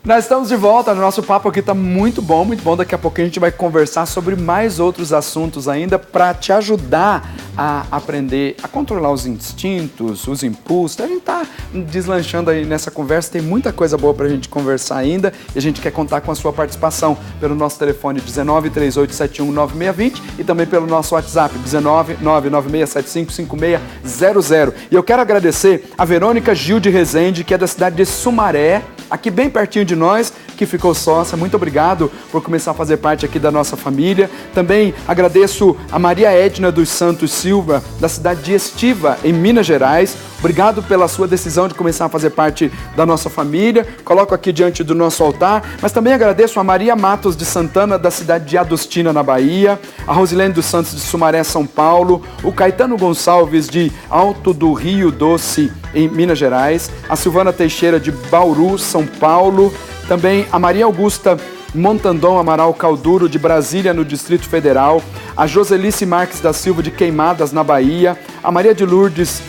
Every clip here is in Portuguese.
Nós estamos de volta, o nosso papo aqui está muito bom, muito bom. Daqui a pouco a gente vai conversar sobre mais outros assuntos ainda para te ajudar a aprender a controlar os instintos, os impulsos. A gente está deslanchando aí nessa conversa, tem muita coisa boa para a gente conversar ainda e a gente quer contar com a sua participação pelo nosso telefone 19 3871 9620 e também pelo nosso WhatsApp 19 99675 5600. E eu quero agradecer a Verônica Gil de Rezende, que é da cidade de Sumaré, aqui bem pertinho de nós, que ficou sócia. Muito obrigado por começar a fazer parte aqui da nossa família. Também agradeço a Maria Edna dos Santos Silva, da cidade de Estiva, em Minas Gerais. Obrigado pela sua decisão de começar a fazer parte da nossa família. Coloco aqui diante do nosso altar. Mas também agradeço a Maria Matos de Santana, da cidade de Adustina, na Bahia. A Rosilene dos Santos de Sumaré, São Paulo. O Caetano Gonçalves de Alto do Rio Doce, em Minas Gerais. A Silvana Teixeira de Bauru, São Paulo. Também a Maria Augusta Montandon Amaral Calduro, de Brasília, no Distrito Federal. A Joselice Marques da Silva, de Queimadas, na Bahia. A Maria de Lourdes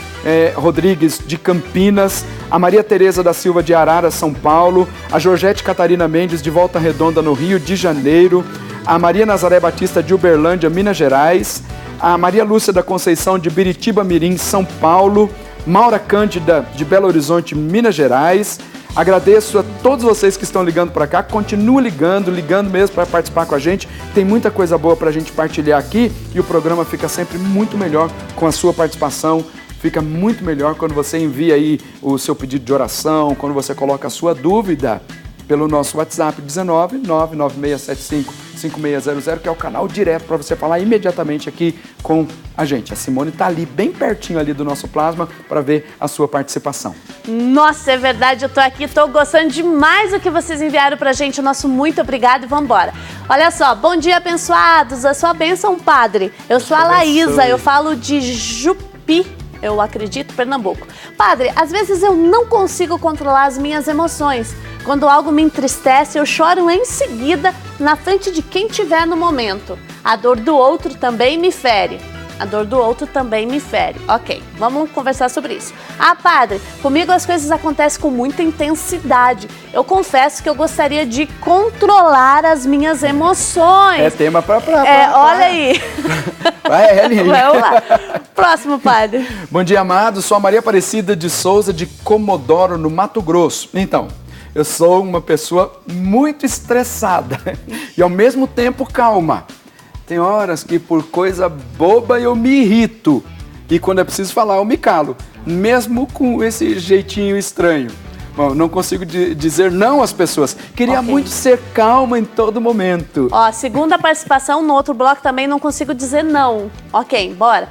Rodrigues, de Campinas. A Maria Tereza da Silva, de Arara, São Paulo. A Georgette Catarina Mendes, de Volta Redonda, no Rio de Janeiro. A Maria Nazaré Batista, de Uberlândia, Minas Gerais. A Maria Lúcia da Conceição, de Biritiba Mirim, São Paulo. Maura Cândida, de Belo Horizonte, Minas Gerais. Agradeço a todos vocês que estão ligando para cá. Continua ligando mesmo para participar com a gente. Tem muita coisa boa para a gente partilhar aqui e o programa fica sempre muito melhor com a sua participação. Fica muito melhor quando você envia aí o seu pedido de oração, quando você coloca a sua dúvida pelo nosso WhatsApp 19 99675 5600, que é o canal direto para você falar imediatamente aqui com a gente. A Simone está ali, bem pertinho ali do nosso plasma, para ver a sua participação. Nossa, é verdade, eu tô aqui, tô gostando demais do que vocês enviaram pra gente. O nosso muito obrigado e vamos embora. Olha só, bom dia, abençoados, a sua bênção, padre. Eu sou a Laísa, eu falo de Jupi, eu acredito, Pernambuco. Padre, às vezes eu não consigo controlar as minhas emoções. Quando algo me entristece, eu choro em seguida na frente de quem tiver no momento. A dor do outro também me fere. A dor do outro também me fere. Ok, vamos conversar sobre isso. Ah, padre, comigo as coisas acontecem com muita intensidade. Eu confesso que eu gostaria de controlar as minhas emoções. É tema pra olha aí. Vai, Helen. Vamos lá. Próximo, padre. Bom dia, amado. Sou a Maria Aparecida de Souza, de Comodoro, no Mato Grosso. Então, eu sou uma pessoa muito estressada e ao mesmo tempo calma. Tem horas que por coisa boba eu me irrito e quando é preciso falar eu me calo, mesmo com esse jeitinho estranho. Bom, não consigo dizer não às pessoas. Queria muito ser calma em todo momento. Ó, segunda participação no outro bloco também não consigo dizer não. Ok, bora.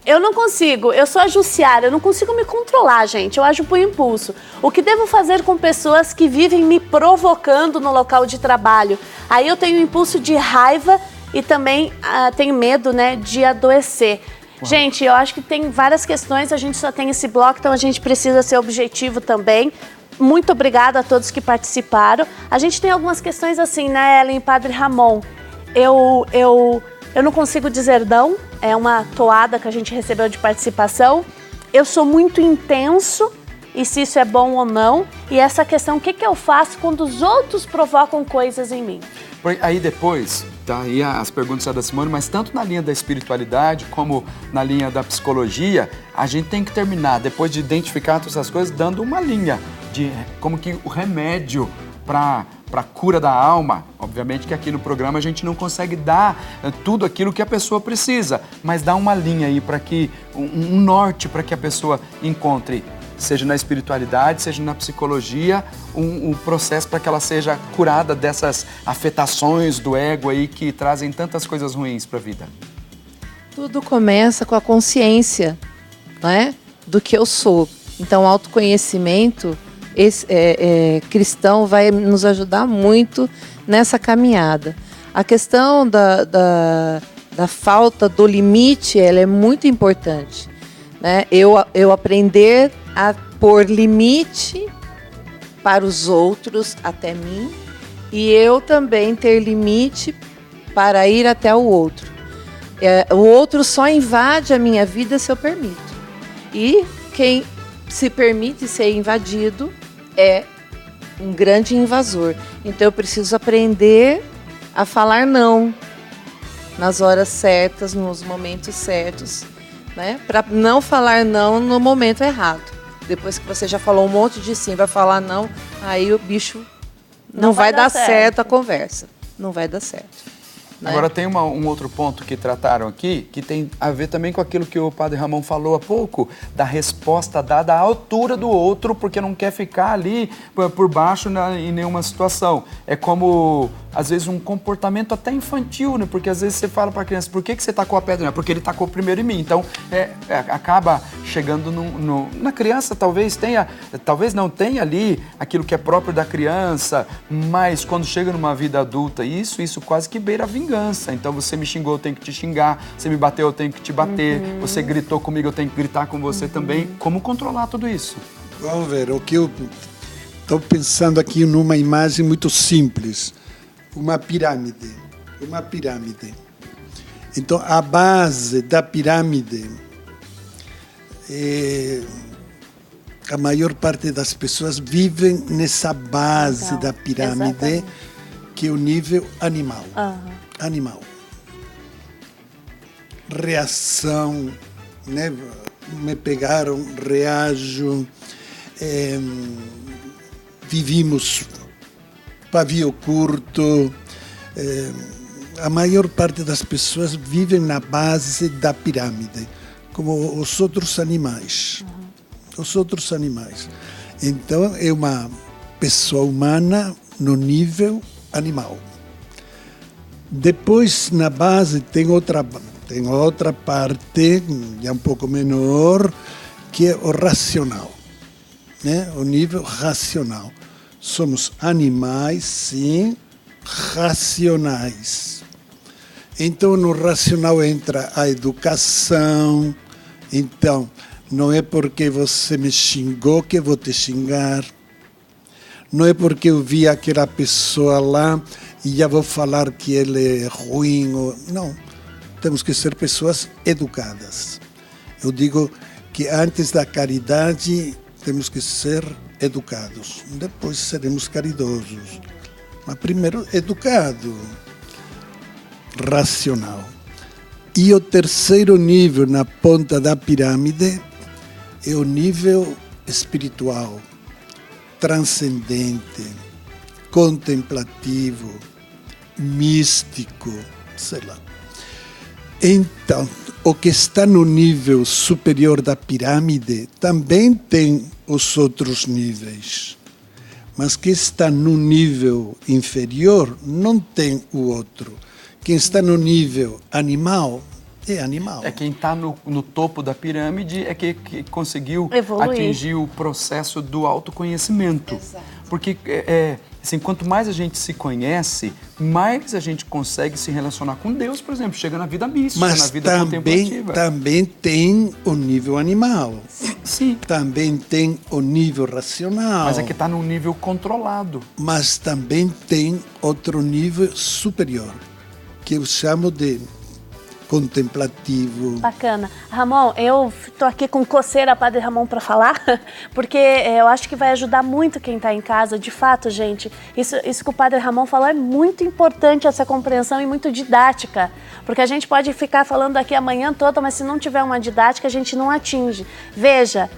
Eu não consigo, eu sou a Jussiara, eu não consigo me controlar, gente, eu ajo por impulso. O que devo fazer com pessoas que vivem me provocando no local de trabalho? Aí eu tenho impulso de raiva e também tenho medo, né, de adoecer. Uau. Gente, eu acho que tem várias questões, a gente só tem esse bloco, então a gente precisa ser objetivo também. Muito obrigada a todos que participaram. A gente tem algumas questões assim, né, Ellen, Padre Ramon? Eu não consigo dizer não, é uma toada que a gente recebeu de participação. Eu sou muito intenso, e se isso é bom ou não. E essa questão, o que eu faço quando os outros provocam coisas em mim? Aí depois, tá aí as perguntas da Simone, mas tanto na linha da espiritualidade como na linha da psicologia, a gente tem que terminar, depois de identificar todas essas coisas, dando uma linha de como que o remédio para a cura da alma. Obviamente que aqui no programa a gente não consegue dar tudo aquilo que a pessoa precisa, mas dá uma linha aí para que, um norte para que a pessoa encontre, seja na espiritualidade, seja na psicologia, um processo para que ela seja curada dessas afetações do ego aí que trazem tantas coisas ruins para a vida. Tudo começa com a consciência, não é? Do que eu sou. Então, o autoconhecimento cristão vai nos ajudar muito nessa caminhada. A questão da falta do limite, ela é muito importante, né? Eu aprender a pôr limite para os outros até mim e eu também ter limite para ir até o outro. O outro só invade a minha vida se eu permito. E quem se permite ser invadido é um grande invasor. Então eu preciso aprender a falar não nas horas certas, nos momentos certos, né? Para não falar não no momento errado. Depois que você já falou um monte de sim, vai falar não, aí o bicho não vai dar certo a conversa. Não vai dar certo. Né? Agora tem um outro ponto que trataram aqui, que tem a ver também com aquilo que o Padre Ramon falou há pouco, da resposta dada à altura do outro, porque não quer ficar ali por baixo em nenhuma situação. É como, às vezes, um comportamento até infantil, né? Porque às vezes você fala para a criança, por que você tacou a pedra? Porque ele tacou primeiro em mim. Então, acaba chegando na criança, talvez não tenha ali aquilo que é próprio da criança, mas quando chega numa vida adulta, isso quase que beira a vingança. Então, você me xingou, eu tenho que te xingar. Você me bateu, eu tenho que te bater. Você gritou comigo, eu tenho que gritar com você também. Como controlar tudo isso? Vamos ver, o que eu estou pensando aqui numa imagem muito simples. Uma pirâmide. Então, a base da pirâmide, a maior parte das pessoas vivem nessa base da pirâmide, exatamente, que é o nível animal. Animal. Reação, né? Me pegaram, reajo, vivimos pavio curto. A maior parte das pessoas vivem na base da pirâmide, como os outros animais. Os outros animais. Então, é uma pessoa humana no nível animal. Depois, na base, tem outra parte, já um pouco menor, que é o racional, né? O nível racional. Somos animais, sim, racionais. Então, no racional entra a educação. Então, não é porque você me xingou que eu vou te xingar. Não é porque eu vi aquela pessoa lá e já vou falar que ele é ruim. Não, temos que ser pessoas educadas. Eu digo que antes da caridade temos que ser educados. Depois seremos caridosos. Mas primeiro, educado, racional. E o terceiro nível na ponta da pirâmide é o nível espiritual, transcendente, contemplativo, místico, sei lá. Então, o que está no nível superior da pirâmide também tem os outros níveis, mas quem está no nível inferior não tem o outro. Quem está no nível animal é animal. É quem está no topo da pirâmide é que conseguiu evoluir, atingir o processo do autoconhecimento. Exato. Porque assim, quanto mais a gente se conhece, mais a gente consegue se relacionar com Deus, por exemplo, chega na vida mística, mas na vida contemplativa. Também tem o nível animal. Sim. Também tem o nível racional. Mas é que está num nível controlado. Mas também tem outro nível superior, que eu chamo de contemplativo. Bacana. Ramon, eu tô aqui com coceira, Padre Ramon, para falar, porque eu acho que vai ajudar muito quem está em casa. De fato, gente, isso que o Padre Ramon falou é muito importante, essa compreensão, e muito didática, porque a gente pode ficar falando aqui a manhã toda, mas se não tiver uma didática, a gente não atinge. Veja,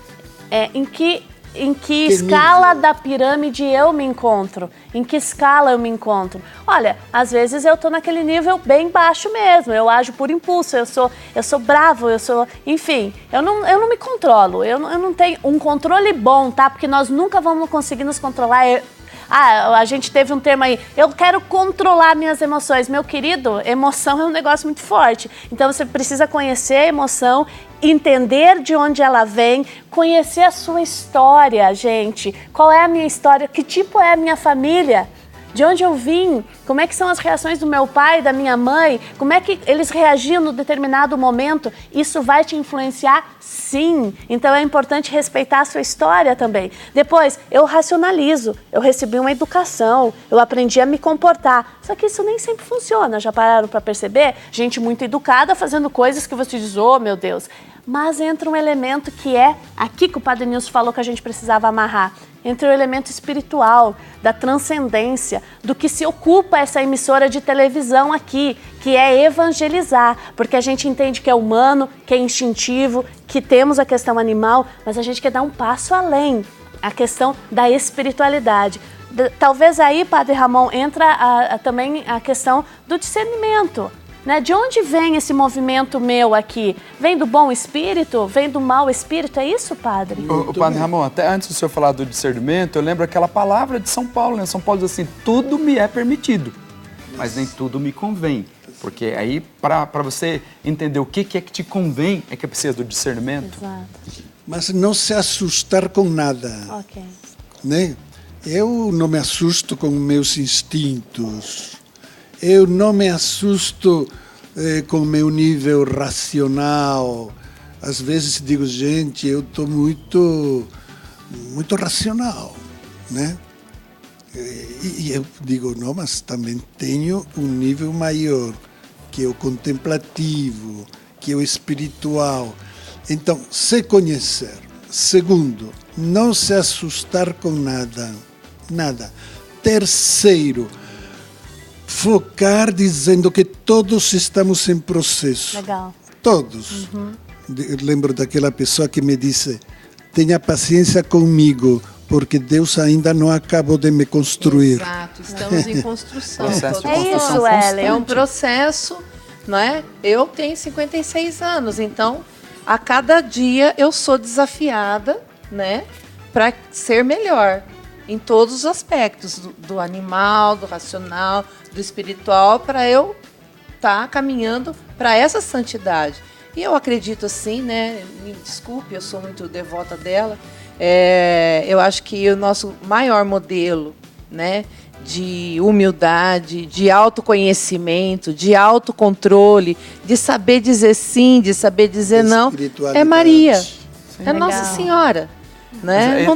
em que escala da pirâmide eu me encontro? Em que escala eu me encontro? Olha, às vezes eu tô naquele nível bem baixo mesmo, eu ajo por impulso, eu sou bravo, enfim, eu não me controlo, eu não tenho um controle bom, tá? Porque nós nunca vamos conseguir nos controlar. A gente teve um termo aí, eu quero controlar minhas emoções. Meu querido, emoção é um negócio muito forte. Então você precisa conhecer a emoção, entender de onde ela vem, conhecer a sua história, gente. Qual é a minha história? Que tipo é a minha família? De onde eu vim? Como é que são as reações do meu pai, da minha mãe? Como é que eles reagiam no determinado momento? Isso vai te influenciar? Sim. Então é importante respeitar a sua história também. Depois, eu racionalizo. Eu recebi uma educação, eu aprendi a me comportar. Só que isso nem sempre funciona. Já pararam para perceber? Gente muito educada fazendo coisas que você diz, oh meu Deus. Mas entra um elemento que é aqui que o Padre Nilson falou que a gente precisava amarrar, entre o elemento espiritual, da transcendência, do que se ocupa essa emissora de televisão aqui, que é evangelizar, porque a gente entende que é humano, que é instintivo, que temos a questão animal, mas a gente quer dar um passo além, a questão da espiritualidade. Talvez aí, Padre Ramon, entra também a questão do discernimento. Né? De onde vem esse movimento meu aqui? Vem do bom espírito? Vem do mau espírito? É isso, Padre? O Padre Ramon, até antes do senhor falar do discernimento, eu lembro aquela palavra de São Paulo, né? São Paulo diz assim, tudo me é permitido, mas nem tudo me convém. Porque aí, para você entender o que é que te convém, é que precisa do discernimento. Exato. Mas não se assustar com nada. Ok. Né? Eu não me assusto com meus instintos. Eu não me assusto com meu nível racional. Às vezes digo, gente, eu estou muito racional, né? E eu digo, não, mas também tenho um nível maior, que é o contemplativo, que é o espiritual. Então, se conhecer. Segundo, não se assustar com nada. Nada. Terceiro, focar dizendo que todos estamos em processo. Legal. Todos. Eu lembro daquela pessoa que me disse, tenha paciência comigo, porque Deus ainda não acabou de me construir. Exato, estamos em construção. Processo de todos É construção isso, constante. Ellen. É um processo, não é? Eu tenho 56 anos, então a cada dia eu sou desafiada, né, para ser melhor em todos os aspectos, do animal, do racional, do espiritual, para eu estar caminhando para essa santidade. E eu acredito assim, né? Me desculpe, eu sou muito devota dela. Eu acho que o nosso maior modelo, né, de humildade, de autoconhecimento, de autocontrole, de saber dizer sim, de saber dizer não, é Maria, é Nossa Senhora, né?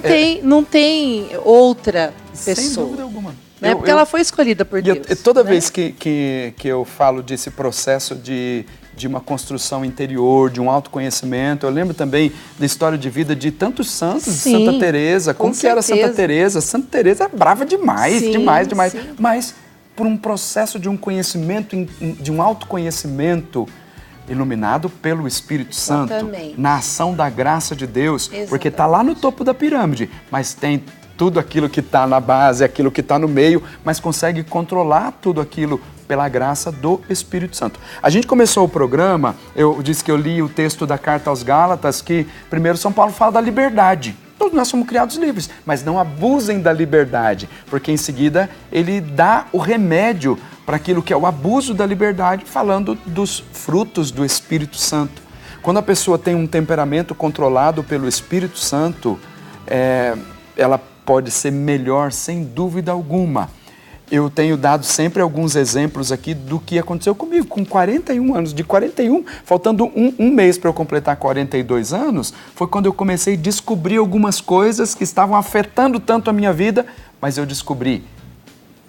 Não tem outra Sem pessoa, dúvida alguma. né? Porque ela foi escolhida por Deus. E toda né? vez que eu falo desse processo de uma construção interior, de um autoconhecimento, eu lembro também da história de vida de tantos santos, de Sim, Santa Teresa. Como com que era Santa certeza. Teresa? Santa Teresa é brava demais, Sim, demais. sim. Mas por um processo de um conhecimento, de um autoconhecimento iluminado pelo Espírito Santo, Exatamente. na ação da graça de Deus, porque está lá no topo da pirâmide, mas tem tudo aquilo que está na base, aquilo que está no meio, mas consegue controlar tudo aquilo pela graça do Espírito Santo. A gente começou o programa, eu disse que eu li o texto da Carta aos Gálatas, que primeiro São Paulo fala da liberdade. Todos nós somos criados livres, mas não abusem da liberdade, porque em seguida ele dá o remédio para aquilo que é o abuso da liberdade, falando dos frutos do Espírito Santo. Quando a pessoa tem um temperamento controlado pelo Espírito Santo, ela pode ser melhor sem dúvida alguma. Eu tenho dado sempre alguns exemplos aqui do que aconteceu comigo. Com 41 anos, de 41, faltando um mês para eu completar 42 anos, foi quando eu comecei a descobrir algumas coisas que estavam afetando tanto a minha vida, mas eu descobri,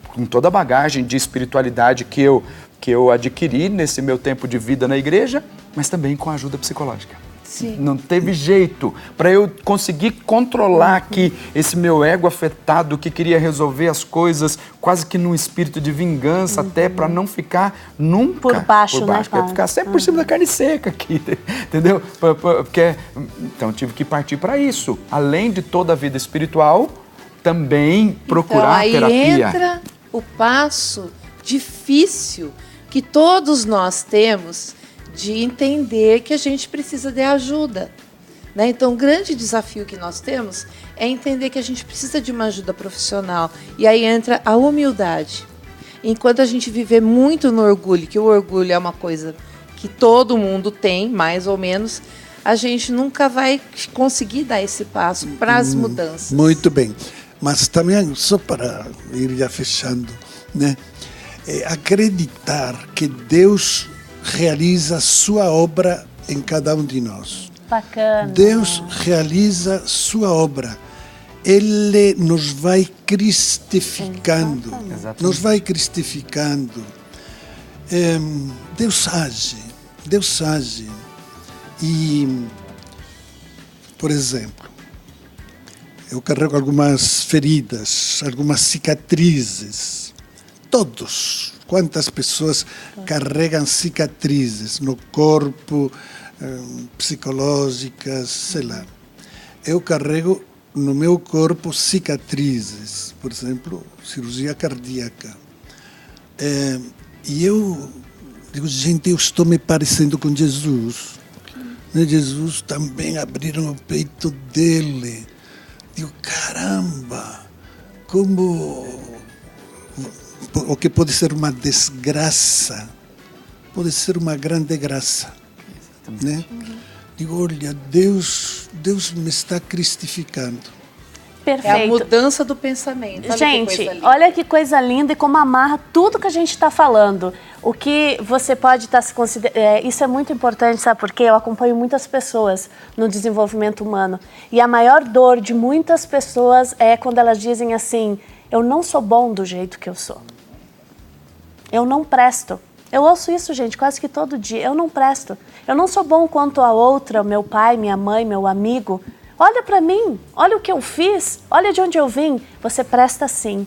com toda a bagagem de espiritualidade que eu adquiri nesse meu tempo de vida na igreja, mas também com a ajuda psicológica. Sim. Não teve jeito para eu conseguir controlar aqui esse meu ego afetado que queria resolver as coisas quase que num espírito de vingança, até para não ficar nunca Por baixo, né, quer ficar sempre por cima da carne seca aqui, entendeu? Porque, então tive que partir para isso. Além de toda a vida espiritual, também procurar então, aí terapia. Entra o passo difícil que todos nós temos de entender que a gente precisa de ajuda. Né? Então, o grande desafio que nós temos é entender que a gente precisa de uma ajuda profissional. E aí entra a humildade. Enquanto a gente viver muito no orgulho, que o orgulho é uma coisa que todo mundo tem, mais ou menos, a gente nunca vai conseguir dar esse passo para as mudanças. Muito bem. Mas também, só para ir já fechando, né? Acreditar que Deus realiza sua obra em cada um de nós. Bacana. Deus realiza sua obra. Ele nos vai cristificando. Exatamente. Nos vai cristificando. Deus age. Deus age. E, por exemplo, Eu carrego algumas feridas, algumas cicatrizes. Todos. Quantas pessoas carregam cicatrizes no corpo, psicológicas, sei lá. Eu carrego no meu corpo cicatrizes, por exemplo, cirurgia cardíaca. E eu digo, gente, eu estou me parecendo com Jesus. Jesus também abriram o peito dele. Digo, caramba, como o que pode ser uma desgraça, pode ser uma grande graça. Né? Digo, olha, Deus me está cristificando. Perfeito. É a mudança do pensamento. Olha gente, olha que coisa linda e como amarra tudo que a gente está falando. O que você pode estar se considerando... isso é muito importante, sabe por quê? Eu acompanho muitas pessoas no desenvolvimento humano. E a maior dor de muitas pessoas é quando elas dizem assim, eu não sou bom do jeito que eu sou. Eu não presto. Eu ouço isso, gente, quase que todo dia. Eu não presto. Eu não sou bom quanto a outra, meu pai, minha mãe, meu amigo. Olha para mim, olha o que eu fiz, olha de onde eu vim. Você presta sim,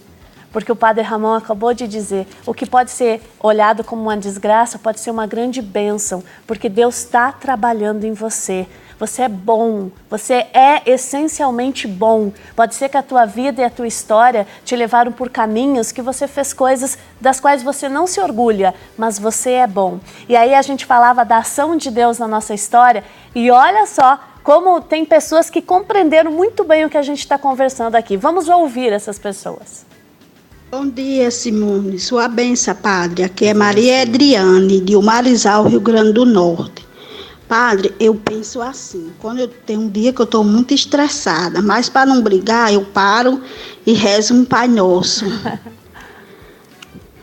porque o Padre Ramon acabou de dizer, o que pode ser olhado como uma desgraça pode ser uma grande bênção, porque Deus está trabalhando em você. Você é bom, você é essencialmente bom. Pode ser que a tua vida e a tua história te levaram por caminhos que você fez coisas das quais você não se orgulha, mas você é bom. E aí a gente falava da ação de Deus na nossa história e olha só como tem pessoas que compreenderam muito bem o que a gente está conversando aqui. Vamos ouvir essas pessoas. Bom dia, Simone. Sua benção, Padre. Aqui é Maria Adriane, de Umarizal, Rio Grande do Norte. Padre, eu penso assim, quando eu tenho um dia que eu estou muito estressada, mas para não brigar, eu paro e rezo um Pai Nosso.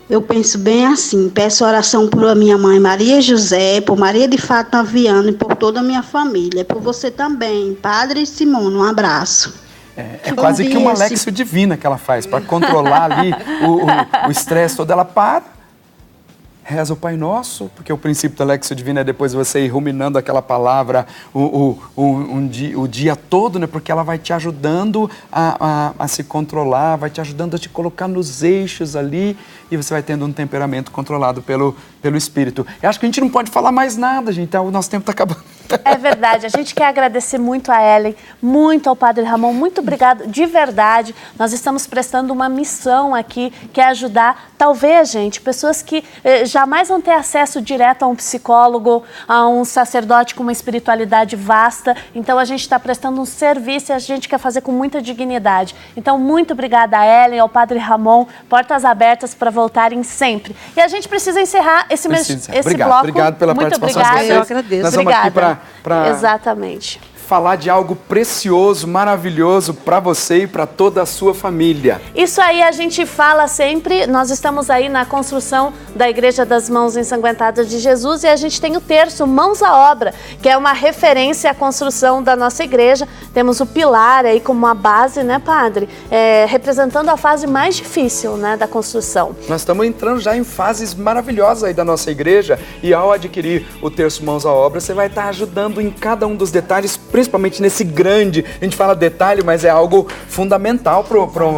Eu penso bem assim, peço oração por a minha mãe Maria José, por Maria de Fátima Viana e por toda a minha família. Por você também, Padre Simone, um abraço. É quase que uma Lexio divina que ela faz, para controlar ali o estresse todo. Ela para, reza o Pai Nosso, porque o princípio da Lexio divina é depois você ir ruminando aquela palavra o dia todo, né? Porque ela vai te ajudando a se controlar, vai te ajudando a te colocar nos eixos ali e você vai tendo um temperamento controlado pelo Espírito. Eu acho que a gente não pode falar mais nada, gente, o nosso tempo está acabando. É verdade, a gente quer agradecer muito a Ellen, muito ao Padre Ramon, muito obrigado, de verdade. Nós estamos prestando uma missão aqui, que é ajudar, talvez, gente, pessoas que jamais vão ter acesso direto a um psicólogo, a um sacerdote com uma espiritualidade vasta. Então, a gente está prestando um serviço e a gente quer fazer com muita dignidade. Então, muito obrigada a Ellen, ao Padre Ramon, portas abertas para voltarem sempre. E a gente precisa encerrar esse bloco. Obrigado pela participação de vocês. Eu agradeço. Nós vamos aqui para exatamente. falar de algo precioso, maravilhoso para você e para toda a sua família. Isso aí a gente fala sempre, nós estamos aí na construção da Igreja das Mãos Ensanguentadas de Jesus e a gente tem o terço Mãos à Obra, que é uma referência à construção da nossa igreja. Temos o pilar aí como uma base, né, Padre? Representando a fase mais difícil, né, da construção. Nós estamos entrando já em fases maravilhosas aí da nossa igreja e ao adquirir o terço Mãos à Obra, você vai estar ajudando em cada um dos detalhes, principalmente nesse grande, a gente fala detalhe, mas é algo fundamental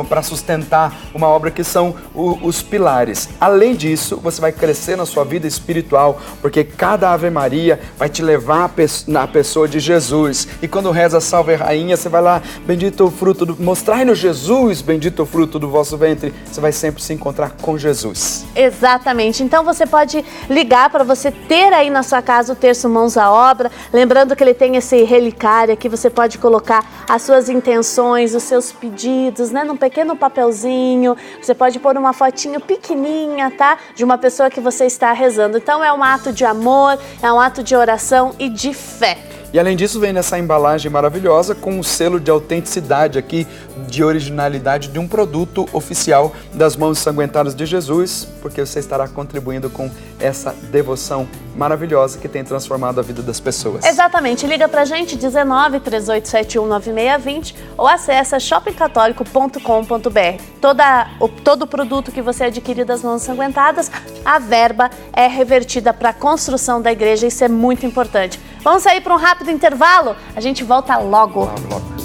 para sustentar uma obra que são os pilares. Além disso, você vai crescer na sua vida espiritual, porque cada Ave Maria vai te levar na pessoa de Jesus. E quando reza Salve Rainha, você vai lá, bendito o fruto do... Mostrai-nos Jesus, bendito o fruto do vosso ventre. Você vai sempre se encontrar com Jesus. Exatamente. Então você pode ligar para você ter aí na sua casa o terço Mãos à Obra, lembrando que ele tem esse relicário aqui, você pode colocar as suas intenções, os seus pedidos, né, num pequeno papelzinho. Você pode pôr uma fotinho pequenininha, tá? De uma pessoa que você está rezando. Então é um ato de amor, é um ato de oração e de fé. E além disso, vem nessa embalagem maravilhosa com um selo de autenticidade aqui, de originalidade de um produto oficial das Mãos Ensanguentadas de Jesus, porque você estará contribuindo com essa devoção maravilhosa que tem transformado a vida das pessoas. Exatamente. Liga pra gente, 19 3871 9620 ou acessa shoppingcatólico.com.br. Todo produto que você adquirir das Mãos Ensanguentadas, a verba é revertida para a construção da igreja. Isso é muito importante. Vamos sair para um rápido intervalo? A gente volta logo. Logo.